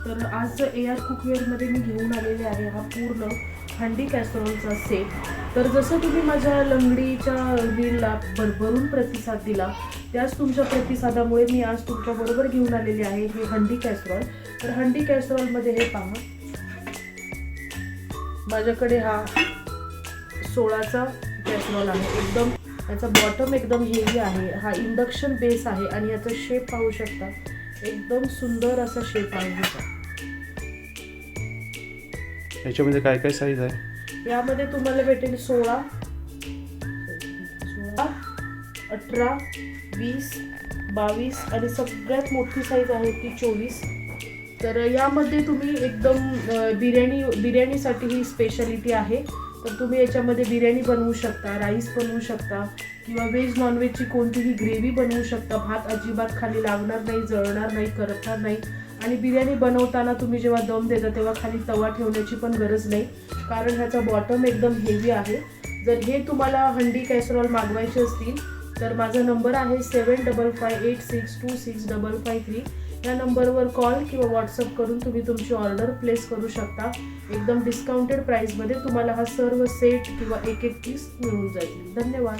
तर आज AR कुकवेअरमध्ये मी घेऊन आलेले आहे हा पूर्ण हंडी कॅसरोलचा सेट। तर जसं तुम्ही माझ्या लंगडीच्या रीलला भरभरून प्रतिसाद दिला, त्याच तुमच्या प्रतिसादामुळे मी आज तुमच्याबरोबर घेऊन आलेले आहे हे हंडी कॅसरोल। तर हंडी कॅसरोलमध्ये हे पहा, माझ्याकडे हा 16चा कॅसरोल आहे। एकदम याचा बॉटम एकदम हेवी आहे, हा इंडक्शन बेस आहे आणि याचा शेप पाहू शकता, एकदम सुंदर असा शेप आहे ह्याचा। याच्यामध्ये काय काय साईज आहे? यामध्ये तुम्हाला भेटेल 16, 18, 20, 22 आणि सगळ्यात मोठी साईज आहे ती 24। तर यामध्ये तुम्ही एकदम बिर्याणीसाठी ही स्पेशालिटी आहे। तर तुम्ही याच्यामध्ये बिर्याणी बनवू शकता, राईस बनवू शकता किंवा व्हेज नॉनव्हेजची कोणतीही ग्रेव्ही बनवू शकता। भात अजिबात खाली लागणार नाही, जळणार नाही, करपणार नाही। आणि बिर्याणी बनवताना तुम्ही जेव्हा दम देता तेव्हा खाली तवा ठेवण्याची पण गरज नाही, कारण ह्याचा बॉटम एकदम हेवी आहे। जर हे तुम्हाला हंडी कॅसरोल मागवायचे असतील तर माझा नंबर आहे 7558626553। या नंबरवर कॉल किंवा व्हॉट्सअप करून तुम्ही तुमची ऑर्डर प्लेस करू शकता। एकदम डिस्काउंटेड प्राईसमध्ये तुम्हाला हा सर्व सेट किंवा एक पीस मिळून जाईल। धन्यवाद।